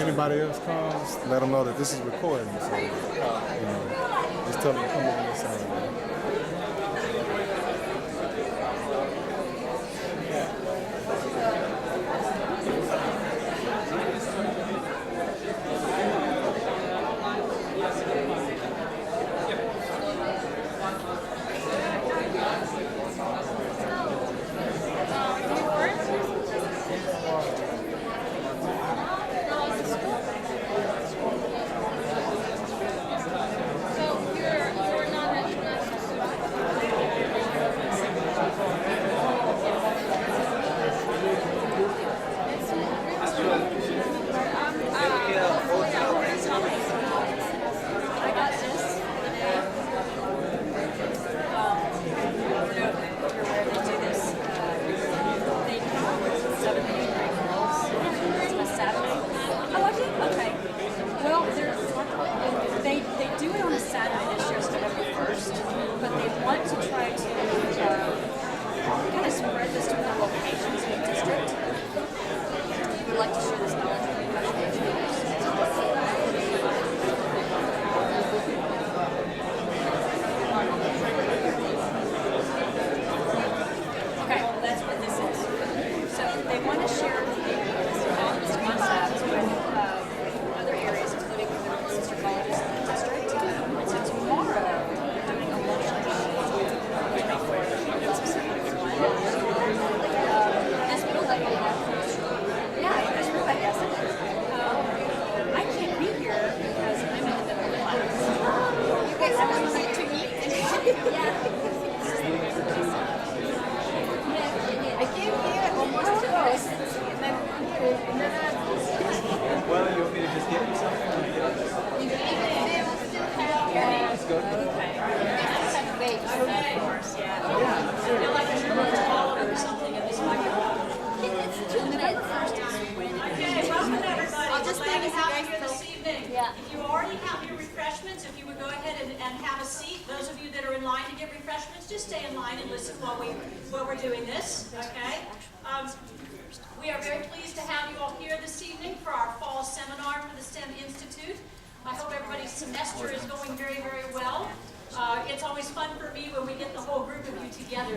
anybody else comes, let them know that this is recording. So, just tell them to come on this side.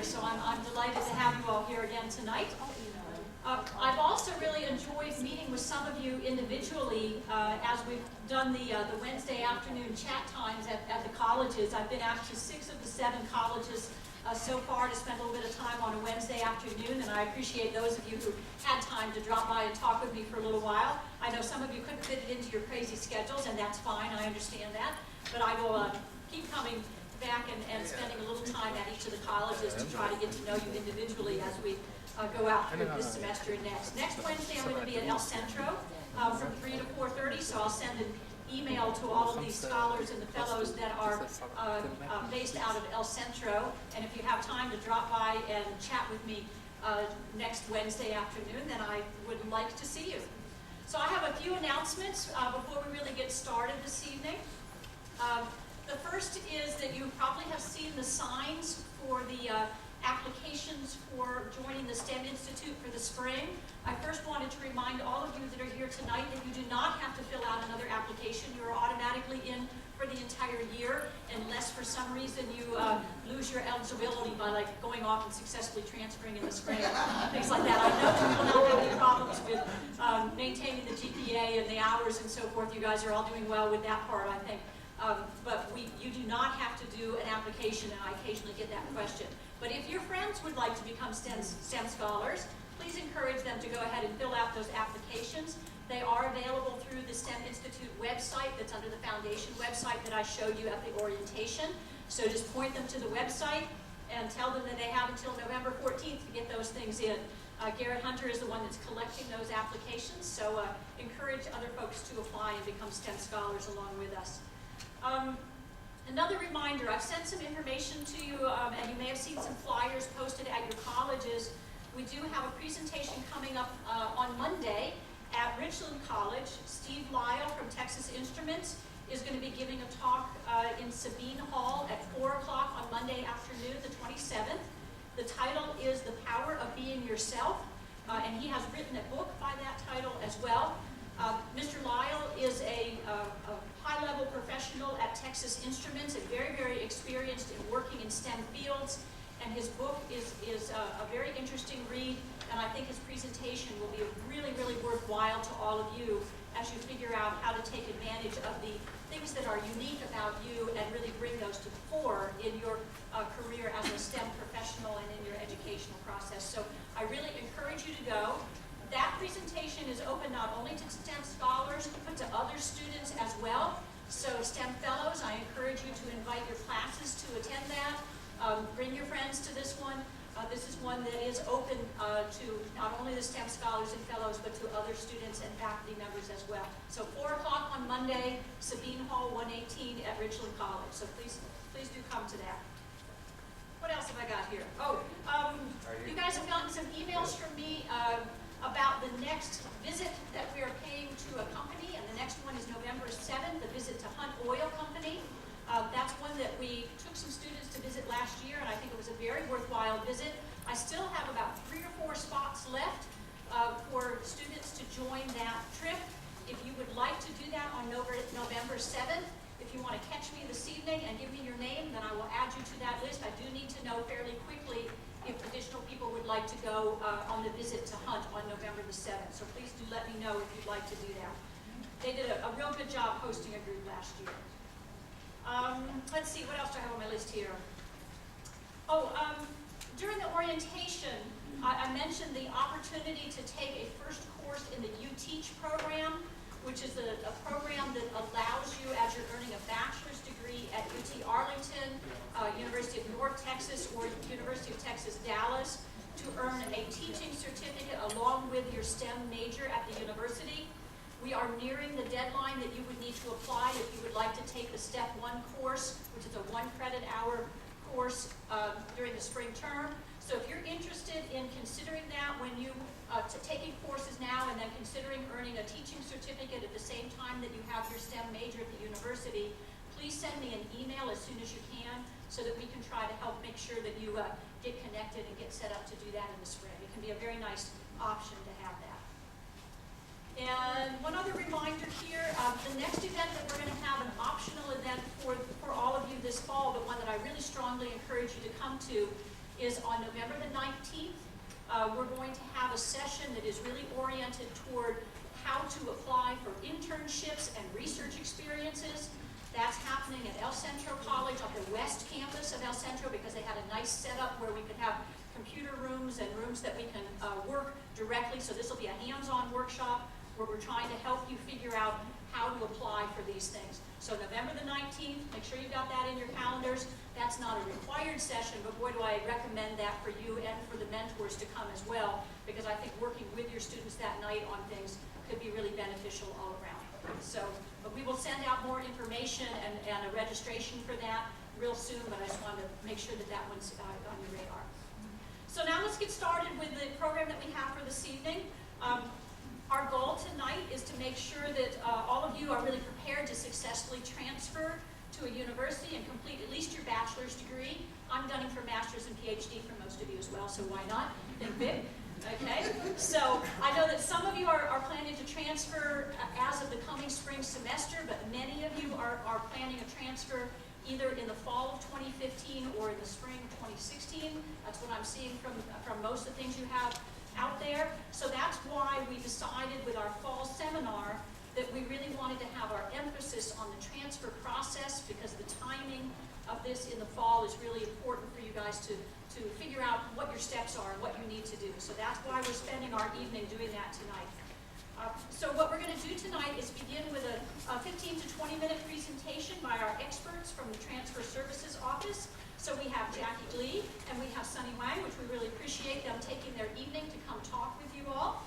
So I'm delighted to have you all here again tonight. I've also really enjoyed meeting with some of you individually as we've done the Wednesday afternoon chat times at the colleges. I've been asked to 6 of the 7 colleges so far to spend a little bit of time on a Wednesday afternoon, and I appreciate those of you who had time to drop by and talk with me for a little while. I know some of you couldn't fit it into your crazy schedules, and that's fine, I understand that, but I will keep coming back and spending a little time at each of the colleges to try to get to know you individually as we go out through this semester and next. Next Wednesday I'm going to be at El Centro from 3 to 4:30, so I'll send an email to all of these scholars and the fellows that are based out of El Centro, and if you have time to drop by and chat with me next Wednesday afternoon, then I would like to see you. So I have a few announcements before we really get started this evening. The first is that you probably have seen the signs for the applications for joining the STEM Institute for the spring. I first wanted to remind all of you that are here tonight that you do not have to fill out another application. You are automatically in for the entire year, unless for some reason you lose your eligibility by going off and successfully transferring in the spring, things like that. I know that you will not have any problems with maintaining the GPA and the hours and so forth. You guys are all doing well with that part, I think. But you do not have to do an application, and I occasionally get that question. But if your friends would like to become STEM scholars, please encourage them to go ahead and fill out those applications. They are available through the STEM Institute website that's under the foundation website that I showed you at the orientation. So just point them to the website and tell them that they have until November 14th to get those things in. Garrett Hunter is the one that's collecting those applications, so encourage other folks to apply and become STEM scholars along with us. Another reminder, I've sent some information to you, and you may have seen some flyers posted at your colleges. We do have a presentation coming up on Monday at Richland College. Steve Lyle from Texas Instruments is going to be giving a talk in Sabine Hall at 4 o'clock on Monday afternoon, the 27th. The title is The Power of Being Yourself, and he has written a book by that title as well. Mr. Lyle is a high-level professional at Texas Instruments and very, very experienced in working in STEM fields. And his book is a very interesting read, and I think his presentation will be really, really worthwhile to all of you as you figure out how to take advantage of the things that are unique about you and really bring those to the fore in your career as a STEM professional and in your educational process. So I really encourage you to go. That presentation is open not only to STEM scholars, but to other students as well. So STEM fellows, I encourage you to invite your classes to attend that. Bring your friends to this one. This is one that is open to not only the STEM scholars and fellows, but to other students and faculty members as well. So 4 o'clock on Monday, Sabine Hall 118 at Richland College. So please do come to that. What else have I got here? Oh, you guys have gotten some emails from me about the next visit that we are paying to a company, and the next one is November 7th, the visit to Hunt Oil Company. That's one that we took some students to visit last year, and I think it was a very worthwhile visit. I still have about 3 or 4 spots left for students to join that trip. If you would like to do that on November 7th, if you want to catch me this evening and give me your name, then I will add you to that list. I do need to know fairly quickly if additional people would like to go on the visit to Hunt on November the 7th. So please do let me know if you'd like to do that. They did a real good job hosting a group last year. Let's see, what else do I have on my list here? Oh, during the orientation, I mentioned the opportunity to take a first course in the UTeach program, which is a program that allows you, as you're earning a bachelor's degree at UT Arlington, University of North Texas, or University of Texas, Dallas, to earn a teaching certificate along with your STEM major at the university. We are nearing the deadline that you would need to apply if you would like to take the Step 1 course, which is a 1 credit hour course during the spring term. So if you're interested in considering that when you, taking courses now and then considering earning a teaching certificate at the same time that you have your STEM major at the university, please send me an email as soon as you can so that we can try to help make sure that you get connected and get set up to do that in the spring. It can be a very nice option to have that. And one other reminder here, the next event that we're going to have, an optional event for all of you this fall, but one that I really strongly encourage you to come to, is on November the 19th. We're going to have a session that is really oriented toward how to apply for internships and research experiences. That's happening at El Centro College on the west campus of El Centro, because they had a nice setup where we could have computer rooms and rooms that we can work directly. So this will be a hands-on workshop where we're trying to help you figure out how to apply for these things. So November the 19th, make sure you've got that in your calendars. That's not a required session, but boy, do I recommend that for you and for the mentors to come as well, because I think working with your students that night on things could be really beneficial all around. So, but we will send out more information and a registration for that real soon, but I just wanted to make sure that that one's on your radar. So now let's get started with the program that we have for this evening. Our goal tonight is to make sure that all of you are really prepared to successfully transfer to a university and complete at least your bachelor's degree. I'm gunning for master's and PhD for most of you as well, so why not? Think big. Okay, so I know that some of you are planning to transfer as of the coming spring semester, but many of you are planning a transfer either in the fall of 2015 or in the spring of 2016. That's what I'm seeing from most of the things you have out there. So that's why we decided with our fall seminar that we really wanted to have our emphasis on the transfer process, because the timing of this in the fall is really important for you guys to figure out what your steps are and what you need to do. So that's why we're spending our evening doing that tonight. So what we're going to do tonight is begin with a 15 to 20 minute presentation by our experts from the Transfer Services Office. So we have Jackie Lee and we have Sunny Wang, which we really appreciate them taking their evening to come talk with you all.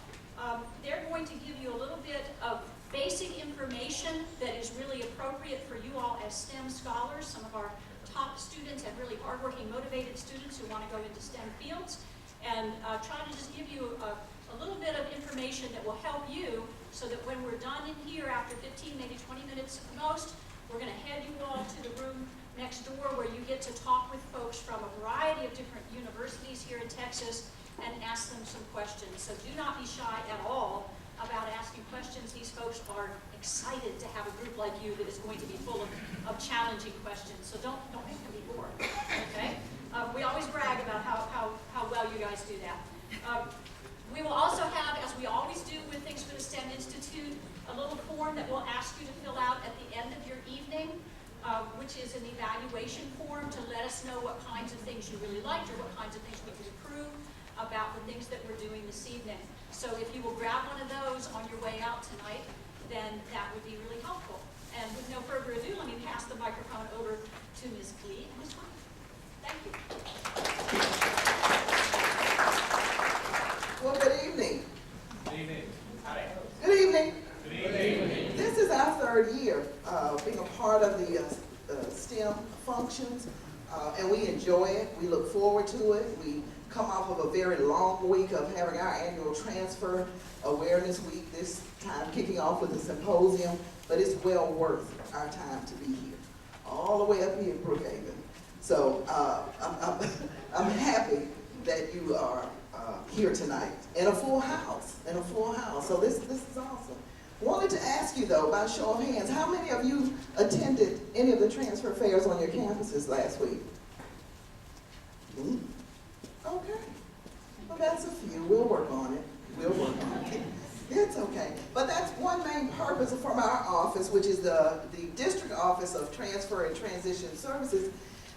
They're going to give you a little bit of basic information that is really appropriate for you all as STEM scholars. Some of our top students and really hardworking, motivated students who want to go into STEM fields, and try to just give you a little bit of information that will help you so that when we're done in here after 15, maybe 20 minutes at the most, we're going to head you all to the room next door where you get to talk with folks from a variety of different universities here in Texas and ask them some questions. So do not be shy at all about asking questions. questions. These folks are excited to have a group like you that is going to be full of challenging questions. So don't make them be bored, okay? We always brag about how well you guys do that. We will also have, as we always do with Things for the STEM Institute, a little form that we'll ask you to fill out at the end of your evening, which is an evaluation form to let us know what kinds of things you really liked or what kinds of things we could improve about the things that we're doing this evening. So if you will grab one of those on your way out tonight, then that would be really helpful. And with no further ado, let me pass the microphone over to Ms. Klee and Ms. White. Thank you. Well, good evening. Good evening. Hi. Good evening. Good evening. This is our third year being a part of the STEM functions, and we enjoy it. We look forward to it. We come off of a very long week of having our annual Transfer Awareness Week, this time kicking off with a symposium, but it's well worth our time to be here, all the way up here in Brookhaven. So I'm happy that you are here tonight, in a full house, So this is awesome. Wanted to ask you though, by show of hands, how many of you attended any of the transfer fairs on your campuses last week? Okay, well that's a few, we'll work on it. It's okay, but that's one main purpose from our office, which is the District Office of Transfer and Transition Services,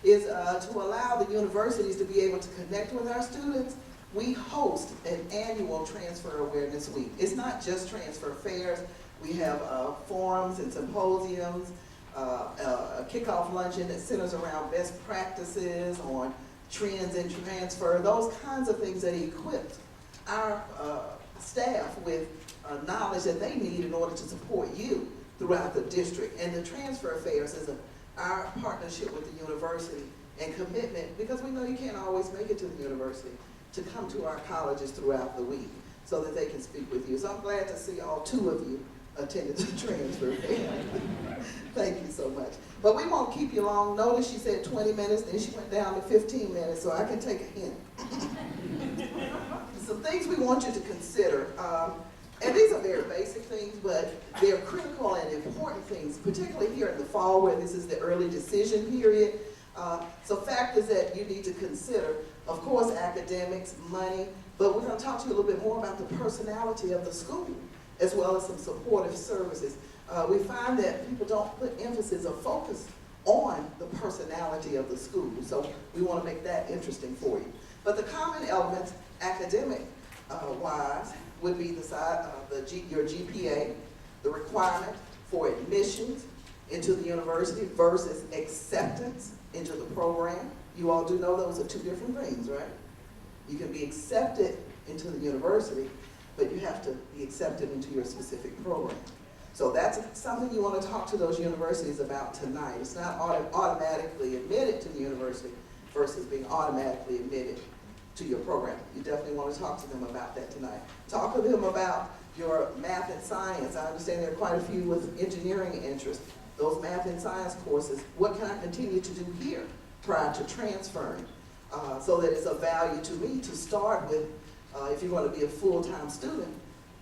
is to allow the universities to be able to connect with our students. We host an annual Transfer Awareness Week. It's not just transfer fairs. We have forums and symposiums, a kickoff luncheon that centers around best practices on trends in transfer, those kinds of things that equip our staff with knowledge that they need in order to support you throughout the district. And the transfer fairs is our partnership with the university and commitment, because we know you can't always make it to the university, to come to our colleges throughout the week so that they can speak with you. So I'm glad to see all two of you attended the transfer fair. Thank you so much. But we won't keep you long. Notice she said 20 minutes, then she went down to 15 minutes, so I can take a hint. Some things we want you to consider, and these are very basic things, but they're critical and important things, particularly here in the fall where this is the early decision period. So factors that you need to consider, of course, academics, money, but we're going to talk to you a little bit more about the personality of the school, as well as some supportive services. We find that people don't put emphasis or focus on the personality of the school, so we want to make that interesting for you. But the common elements, academic-wise, would be the side of your GPA, the requirement for admissions into the university versus acceptance into the program. You all do know those are two different things, right? You can be accepted into the university, but you have to be accepted into your specific program. So that's something you want to talk to those universities about tonight. It's not automatically admitted to the university versus being automatically admitted to your program. You definitely want to talk to them about that tonight. Talk to them about your math and science. I understand there are quite a few with engineering interest. Those math and science courses, what can I continue to do here prior to transferring? So that it's of value to me to start with, if you're going to be a full-time student,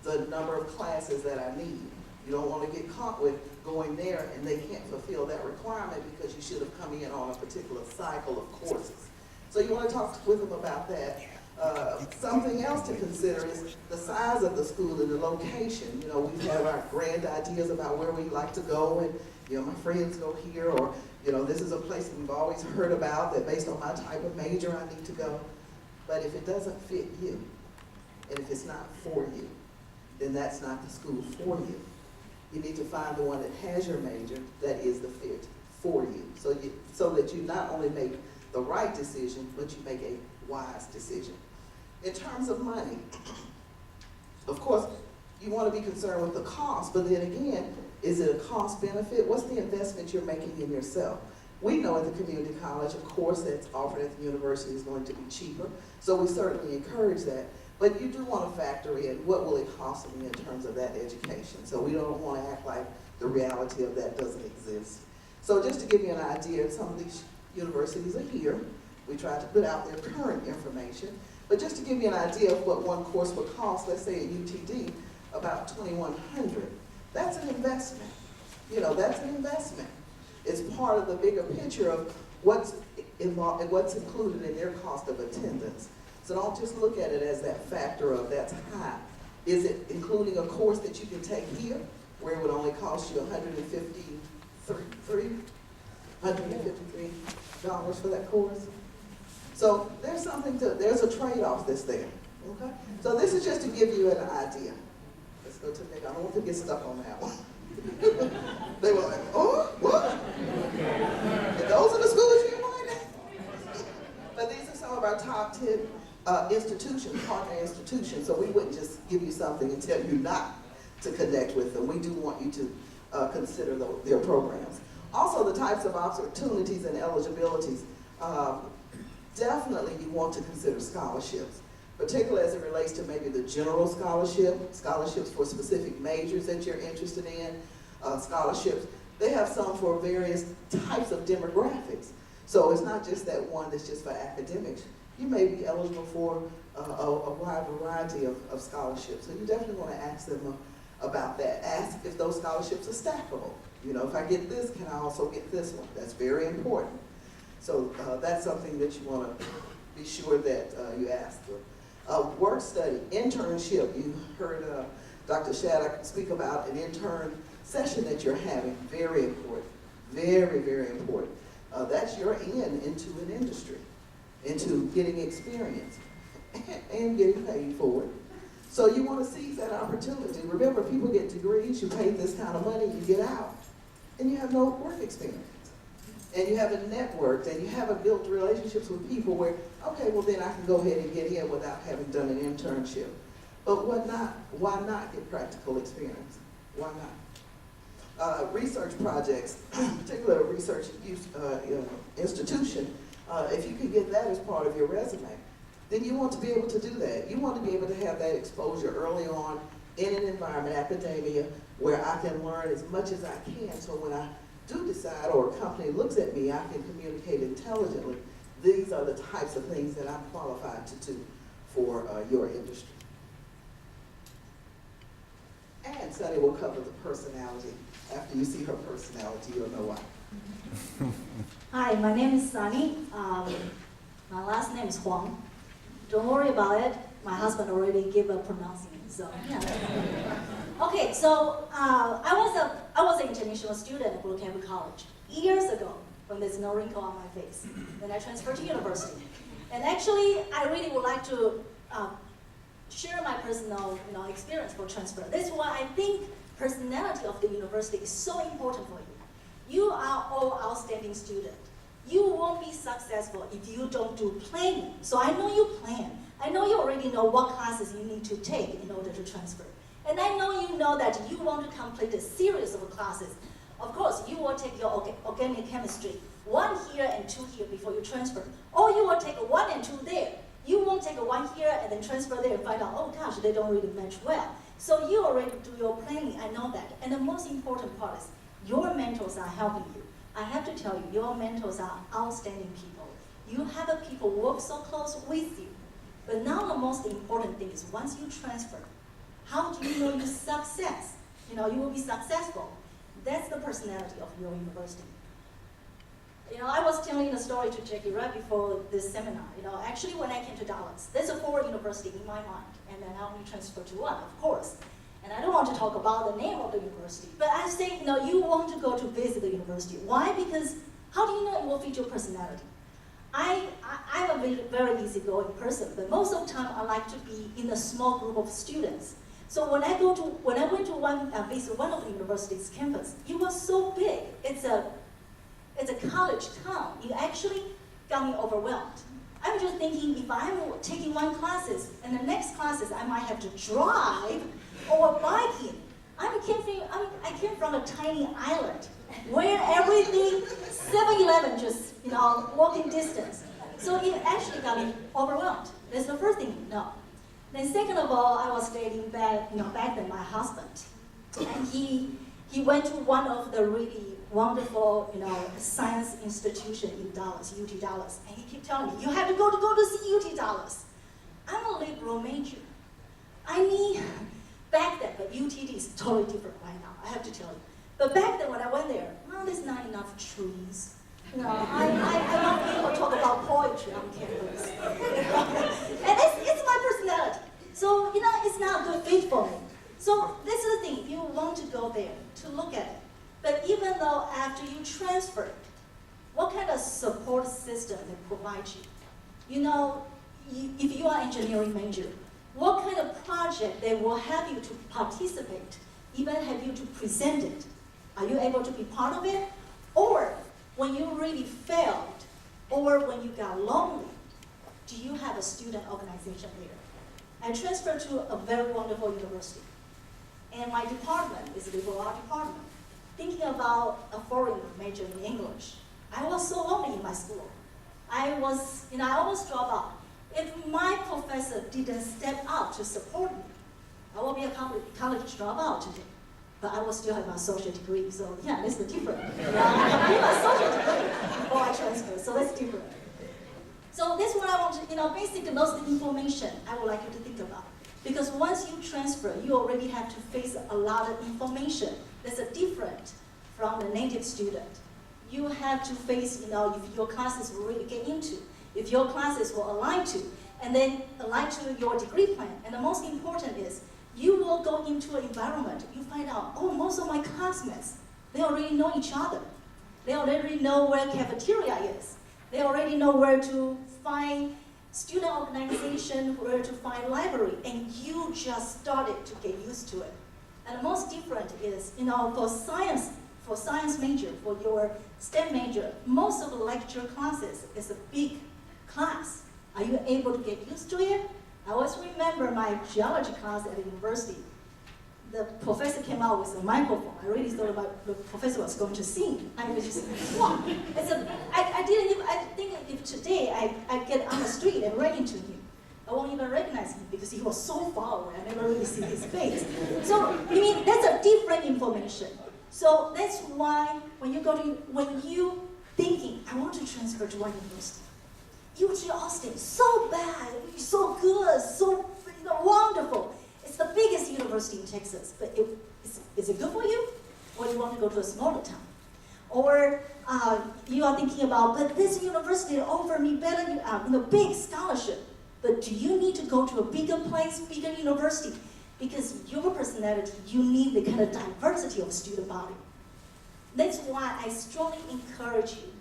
the number of classes that I need. You don't want to get caught with going there and they can't fulfill that requirement because you should have come in on a particular cycle of courses. So you want to talk with them about that. Something else to consider is the size of the school and the location. You know, we have our grand ideas about where we like to go, and you know, my friends go here, or you know, this is a place that we've always heard about that based on my type of major I need to go. But if it doesn't fit you, and if it's not for you, then that's not the school for you. You need to find the one that has your major that is the fit for you, so that you not only make the right decision, but you make a wise decision. In terms of money, of course, you want to be concerned with the cost, but then again, is it a cost benefit? What's the investment you're making in yourself? We know at the community college, of course, that's offered at the university is going to be cheaper, so we certainly encourage that. But you do want to factor in what will it cost me in terms of that education. So we don't want to act like the reality of that doesn't exist. So just to give you an idea, some of these universities are here. We try to put out their current information. But just to give you an idea of what one course would cost, let's say at UTD, about about $2,100. That's an investment. You know, that's an investment. It's part of the bigger picture of what's involved, what's included in their cost of attendance. So don't just look at it as that factor of that's high. Is it including a course that you can take here, where it would only cost you $153 for that course? So there's there's a trade-off that's there, okay? So this is just to give you an idea. Let's go to Nick. I don't want to get stuck on that one. They were like, oh, what? And those are the schools you invited? But these are some of our top 10 institutions, partner institutions, so we wouldn't just give you something and tell you not to connect with them. We do want you to consider their programs. Also, the types of opportunities and eligibilities. Definitely you want to consider scholarships, particularly as it relates to maybe the general scholarship, scholarships for specific majors that you're interested in, scholarships. They have some for various types of demographics. So it's not just that one that's just for academics. You may be eligible for a wide variety of scholarships. So you definitely want to ask them about that. Ask if those scholarships are stackable. You know, if I get this, can I also get this one? That's very important. So that's something that you want to be sure that you ask them. Work study, internship. You heard Dr. Shattuck speak about an intern session that you're having. Very important. Very, very important. That's your into an industry, into getting experience and getting paid for it. So you want to seize that opportunity. Remember, people get degrees, you pay this kind of money, you get out, and you have no work experience. And you haven't networked, and you haven't built relationships with people where, okay, well then I can go ahead and get in without having done an internship. But why not get practical experience? Why not? Research projects, particularly a research institution, if you can get that as part of your resume, then you want to be able to do that. You want to be able to have that exposure early on in an environment, academia, where I can learn as much as I can, so when I do decide, or a company looks at me, I can communicate intelligently. These are the types of things that I'm qualified to do for your industry. And Sunny will cover the personality. After you see her personality, you'll know why. Hi, my name is Sunny. My last name is Huang. Don't worry about it. My husband already gave up pronouncing it, so yeah. Okay, so I was an international student at Brookhaven College years ago when there's no wrinkle on my face. Then I transferred to university. And actually, I really would like to share my personal experience for transfer. That's why I think personality of the university is so important for you. You are all outstanding students. You won't be successful if you don't do planning. So I know you plan. I know you already know what classes you need to take in order to transfer. And I know you know that you want to complete a series of classes. Of course, you will take your organic chemistry, 1 here and 2 here before you transfer. Or you will take 1 and 2 there. You won't take 1 here and then transfer there and find out, oh gosh, they don't really match well. So you already do your planning, I know that. And the most important part is your mentors are helping you. I have to tell you, your mentors are outstanding people. You have people work so close with you. But now the most important thing is once you transfer, how do you know your success? You will be successful. That's the personality of your university. I was telling the story to Jackie right before this seminar. Actually when I came to Dallas, there's 4 universities in my mind, and then I only transferred to 1, of course. And I don't want to talk about the name of the university, but I say, you want to go to visit the university. Why? Because how do you know it will fit your personality? I'm a very easygoing person, but most of the time I like to be in a small group of students. So when I went to visit one of the university's campus, it was so big. It's a college town. It actually got me overwhelmed. I'm just thinking, if I'm taking 1 classes and the next classes I might have to drive or biking. I came from a tiny island where everything 7-Eleven just walking distance. So it actually got me overwhelmed. That's the first thing. No. Then second of all, I was dating back then my husband, and he went to one of the really wonderful science institution in Dallas, UT Dallas, and he kept telling me, you have to go to see UT Dallas. I'm a liberal major. Back then, but UTD is totally different right now, I have to tell you. But back then when I went there, well, there's not enough trees. You know, I'm not able to talk about poetry on campus. And it's my personality. So, you know, it's not a good fit for me. So this is the thing, you want to go there to look at it. But even though after you transfer, what kind of support system they provide you? You know, if you are engineering major, what kind of project they will have you to participate, even have you to present it? Are you able to be part of it? Or when you really failed, or when you got lonely, do you have a student organization there? I transferred to a very wonderful university. And my department is a liberal arts department. Thinking about a foreign major in English, I was so lonely in my school. I almost dropped out. If my professor didn't step up to support me, I will be a college dropout today. But I will still have my associate degree, so yeah, that's the difference. I have my associate degree before I transfer, so that's different. So that's what I want to, basically those are the information I would like you to think about. Because once you transfer, you already have to face a lot of information that's different from the native student. You have to face, if your classes will really get into, if your classes will align to, and then align to your degree plan. And the most important is, you will go into an environment, you find out, oh, most of my classmates, they already know each other. They already know where cafeteria is. They already know where to find student organization, where to find library, and you just started to get used to it. And the most different is, for science major, for your STEM major, most of the lecture classes is a big class. Are you able to get used to it? I always remember my geology class at the university. The professor came out with a microphone. I really thought the professor was going to sing. I was just, wow. I think if today I get on the street and run into him, I won't even recognize him because he was so far away. I never really see his face. So, that's a different information. So that's why when you thinking, I want to transfer to one university, UT Austin, so bad, so good, so wonderful. It's the biggest university in Texas, but is it good for you? Or you want to go to a smaller town? Or you are thinking about, but this university offered me better, big scholarship. But do you need to go to a bigger place, bigger university? Because your personality, you need the kind of diversity of student body. That's why I strongly encourage you,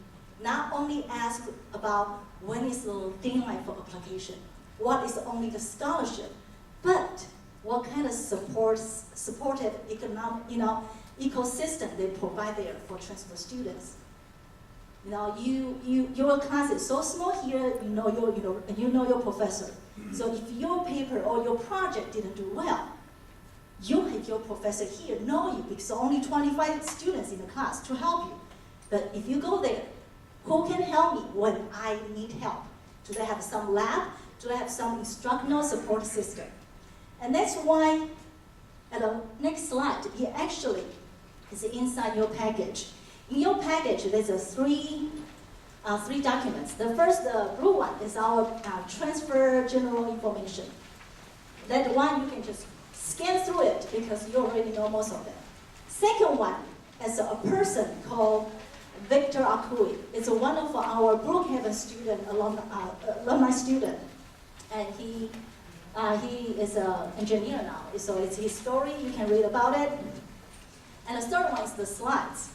not only ask about when is the deadline for application, what is only the scholarship, but what kind of supportive economic, ecosystem they provide there for transfer students. Your class is so small here, you know your professor. So if your paper or your project didn't do well, you have your professor here know you because only 25 students in the class to help you. But if you go there, who can help me when I need help? Do they have some lab? Do they have some instructional support system? And that's why, at the next slide, it actually is inside your package. In your package, there's three documents. The first, the blue one, is our transfer general information. That one, you can just scan through it because you already know most of them. Second one is a person called Victor Akui. It's one of our Brookhaven student, alumni student. And he is an engineer now, so it's his story, you can read about it. And the third one is the slides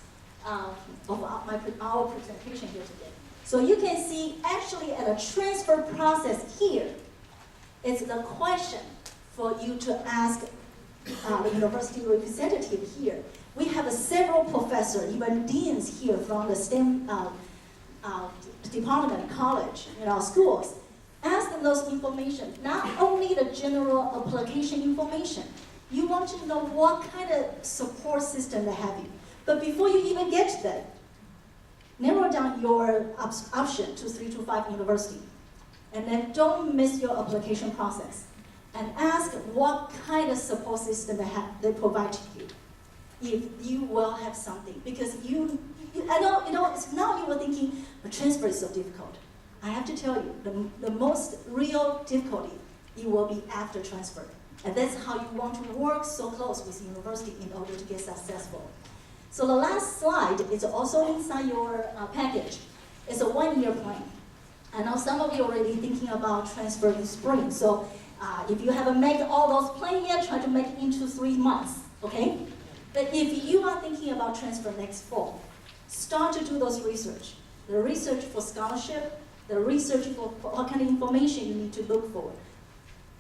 of our presentation here today. So you can see actually at a transfer process here, it's the question for you to ask the university representative here. We have several professors, even deans here from the STEM department, college, schools. Ask them those information, not only the general application information. You want to know what kind of support system they have you. But before you even get to that, narrow down your option to 3 to 5 university. And then don't miss your application process. And ask what kind of support system they provide to you. If you will have something. Because I know, now you are thinking, the transfer is so difficult. I have to tell you, the most real difficulty, it will be after transfer. And that's how you want to work so close with the university in order to get successful. So the last slide is also inside your package. It's a 1-year plan. I know some of you are already thinking about transfer in spring. So if you haven't made all those plans yet, try to make it into 3 months, okay? But if you are thinking about transfer next fall, start to do those research. The research for scholarship, the research for what kind of information you need to look for.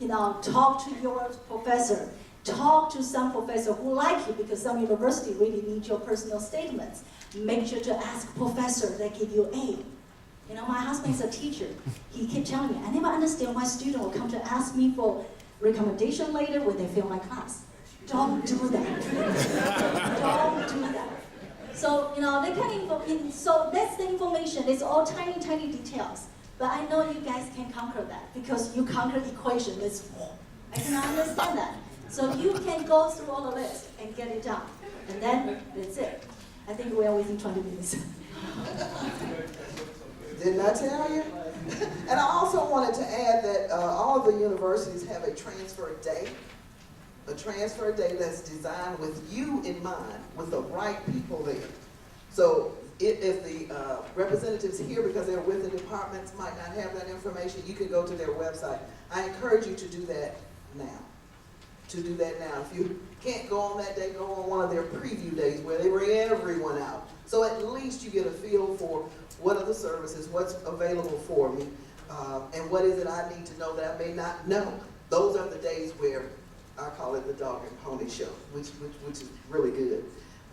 You know, talk to your professor. Talk to some professor who like you, because some university really need your personal statements. Make sure to ask professor that give you A. You know, my husband is a teacher. He kept telling me, I never understand why students will come to ask me for recommendation later when they fail my class. Don't do that. Don't do that. So, you know, so that's the information. It's all tiny, tiny details. But I know you guys can conquer that because you conquer equation. I can understand that. So you can go through all the list and get it done. And then that's it. I think we are within 20 minutes. Didn't I tell you? And I also wanted to add that all of the universities have a transfer day that's designed with you in mind, with the right people there. So if the representatives here, because they're with the departments, might not have that information, you can go to their website. I encourage you to do that now. If you can't go on that day, go on one of their preview days where they bring everyone out. So at least you get a feel for what are the services, what's available for me, and what is it I need to know that I may not know. Those are the days where I call it the dog and pony show, which is really good.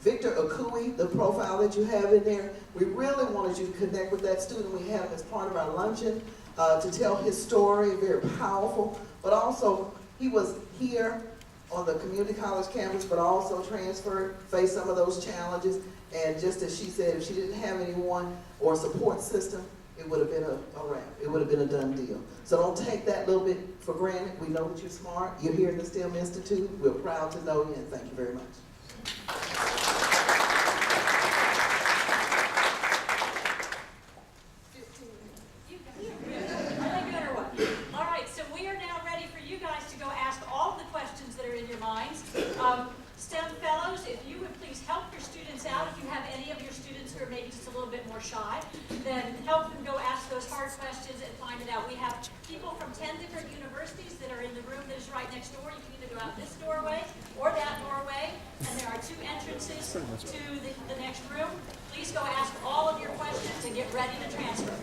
Victor Akui, the profile that you have in there, we really wanted you to connect with that student. We had him as part of our luncheon to tell his story, very powerful, but also he was here on the community college campus, but also transferred, faced some of those challenges, and just as she said, if she didn't have anyone or support system, it would have been a wrap. It would have been a done deal. So don't take that little bit for granted. We know that you're smart. You're here in the STEM Institute. We're proud to know you, and thank you very much. All right, so we are now ready for you guys to go ask all the questions that are in your minds. STEM fellows, if you would please help your students out. If you have any of your students who are maybe just a little bit more shy, then help them go ask those hard questions and find it out. We have people from 10 different universities that are in the room that is right next door. You can either go out this doorway or that doorway, and there are 2 entrances to the next room. Please go ask all of your questions and get ready to transfer.